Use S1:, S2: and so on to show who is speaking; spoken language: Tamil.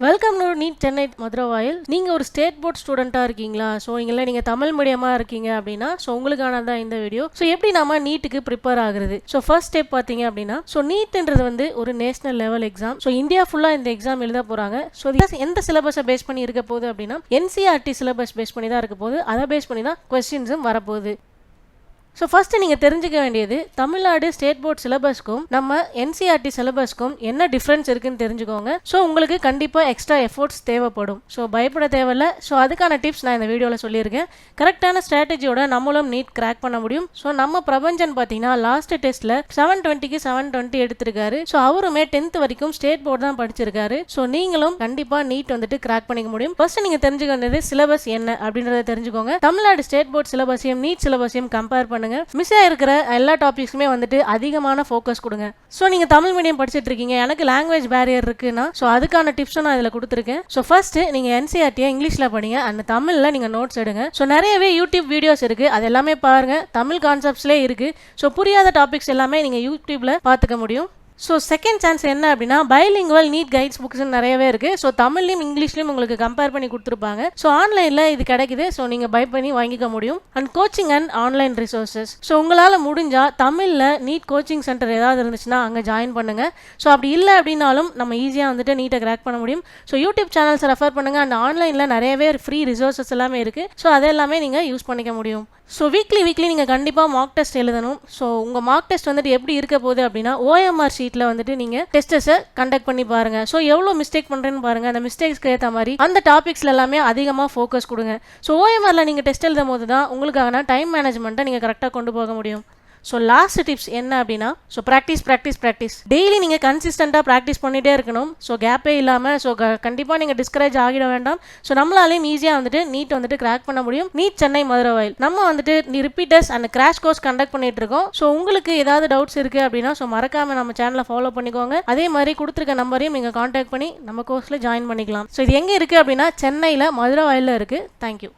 S1: Welcome to NEET Chennai Maduravoyal. நீங்கள் ஒரு ஸ்டேட் போர்ட் ஸ்டூடெண்ட்டாக இருக்கீங்களா? ஸோ நீங்கள் தமிழ் மீடியமாக இருக்கீங்க அப்படின்னா உங்களுக்கான தான் இந்த வீடியோ. ஸோ எப்படி நம்ம நீட்டுக்கு ப்ரிப்பேர் ஆகுறது? ஸோ ஃபர்ஸ்ட் ஸ்டெப் பார்த்தீங்க அப்படின்னா நீட்ன்றது ஒரு national level exam. So India ஃபுல்லாக இந்த எக்ஸாம் எழுத போகிறாங்க. ஸோ எந்த சிலபஸை பேஸ் பண்ணி இருக்க போகுது அப்படின்னா NCERT சிலபஸ் பேஸ் பண்ணி தான் இருக்க போகுது. அதை பேஸ் பண்ணி தான் கொஸ்டின்ஸும் வரப்போகுது. ஸோ ஃபஸ்ட்டு நீங்கள் தெரிஞ்சுக்க வேண்டியது தமிழ்நாடு ஸ்டேட் போர்ட் சிலபஸ்க்கும் நம்ம NCERT சிலபஸ்க்கும் என்ன டிஃப்ரென்ஸ் இருக்குன்னு தெரிஞ்சுக்கோங்க. ஸோ உங்களுக்கு கண்டிப்பாக எக்ஸ்ட்ரா எஃபோர்ட்ஸ் தேவைப்படும். ஸோ பயப்பட தேவையில்ல. ஸோ அதுக்கான டிப்ஸ் நான் இந்த வீடியோவில் சொல்லியிருக்கேன். கரெக்டான ஸ்ட்ராட்டஜியோட நம்மளும் நீட் கிராக் பண்ண முடியும். ஸோ நம்ம பிரபஞ்சன் பார்த்தீங்கன்னா லாஸ்ட் டெஸ்ட்டில் 720க்கு 720 எடுத்திருக்காரு. ஸோ அவருமே 10th வரைக்கும் ஸ்டேட் போர்டு தான் படிச்சிருக்காரு. ஸோ நீங்களும் கண்டிப்பாக நீட் கிராக் பண்ணிக்க முடியும். ஃபர்ஸ்ட் நீங்கள் தெரிஞ்சுக்க வேண்டியது சிலபஸ் என்ன அப்படின்றத தெரிஞ்சுக்கோங்க. தமிழ்நாடு ஸ்டேட் போர்ட் சிலபஸையும் நீட் சிலபஸையும் கம்பேர் பண்ணுங்க. மிஸ் ஆயிருக்கிற எல்லா டாபிக்ஸுமே அதிகமான ஃபோக்கஸ் கொடுங்க. ஸோ நீங்கள் தமிழ் மீடியம் படிச்சுட்டு இருக்கீங்க, எனக்கு லாங்குவேஜ் பேரியர் இருக்குன்னா அதுக்கான டிப்ஸும் நான் இதில் கொடுத்துருக்கேன். ஸோ ஃபர்ஸ்ட் நீங்கள் NCERT இங்கிலீஷில் படிங்க, அந்த தமிழில் நீங்கள் நோட்ஸ் எடுங்க. ஸோ நிறையவே யூடியூப் வீடியோஸ் இருக்குது, அது எல்லாமே பாருங்க. தமிழ் கான்செப்ட்ஸ்லேயே இருக்குது. ஸோ புரியாத டாபிக்ஸ் எல்லாமே நீங்கள் யூடியூப்பில் பார்த்துக்க முடியும். ஸோ செகண்ட் சான்ஸ் என்ன அப்படின்னா பைலிங்குவல் நீட் கைட்ஸ் புக்ஸ் நிறையவே இருக்குது. ஸோ தமிழ்லையும் இங்கிலீஷ்லையும் உங்களுக்கு கம்பேர் பண்ணி கொடுத்துருப்பாங்க. ஸோ ஆன்லைனில் இது கிடைக்குது. ஸோ நீங்கள் பை பண்ணி வாங்கிக்க முடியும். And coaching and online resources. So உங்களால் முடிஞ்சால் தமிழில் நீட் கோச்சிங் சென்டர் ஏதாவது இருந்துச்சுன்னா அங்கே ஜாயின் பண்ணுங்கள். ஸோ அப்படி இல்லை அப்படின்னாலும் நம்ம ஈஸியாக நீட்டை கிராக் பண்ண முடியும். ஸோ யூடியூப் சேனல்ஸ் ரெஃபர் பண்ணுங்கள். அண்ட் ஆன்லைனில் நிறையவே ஃப்ரீ ரிசோர்ஸஸ் எல்லாமே இருக்குது. ஸோ அதெல்லாமே நீங்கள் யூஸ் பண்ணிக்க முடியும். ஸோ வீக்லி நீங்கள் கண்டிப்பாக மார்க் டெஸ்ட் எழுதணும். ஸோ உங்கள் மார்க் டெஸ்ட் எப்படி இருக்க போகுது அப்படின்னா OMR ஷீட்டில் நீங்கள் டெஸ்ட்டஸை கண்டக்ட் பண்ணி பாருங்கள். ஸோ எவ்வளோ மிஸ்டேக் பண்ணுறேன்னு பாருங்கள். அந்த மிஸ்டேக்ஸ்க்கு ஏற்ற மாதிரி அந்த டாபிக்ஸில் எல்லாமே அதிகமாக ஃபோக்கஸ் கொடுங்க. ஸோ OMRல நீங்கள் டெஸ்ட் எழுதும் போது தான் உங்களுக்கான டைம் மேனேஜ்மெண்ட்டை நீங்கள் கரெக்டாக கொண்டு போக முடியும். ஸோ லாஸ்ட் டிப்ஸ் என்ன அப்படின்னா ப்ராக்டிஸ் டெய்லி நீங்கள் கன்சிஸ்டண்ட்டாக ப்ராக்டிஸ் பண்ணிகிட்டே இருக்கணும். ஸோ கேப்பே இல்லாமல். ஸோ கண்டிப்பாக நீங்கள் டிஸ்கரேஜ் ஆகிட வேண்டாம். ஸோ நம்மளாலையும் ஈஸியாக நீட் கிராக் பண்ண முடியும். நீட் சென்னை மதுரவாயில் நம்ம repeaters and crash course conduct பண்ணிட்டு இருக்கோம். ஸோ உங்களுக்கு ஏதாவது டவுட்ஸ் இருக்குது அப்படின்னா மறக்காமல் நம்ம சேனலை ஃபாலோ பண்ணிக்கோங்க. அதே மாதிரி கொடுத்துருக்க நம்பரையும் நீங்கள் கான்டாக்ட் பண்ணி நம்ம கோர்ஸில் ஜாயின் பண்ணிக்கலாம். ஸோ இது எங்கே இருக்குது அப்படின்னா சென்னையில் மதுரவாயிலில் இருக்குது. தேங்க்யூ.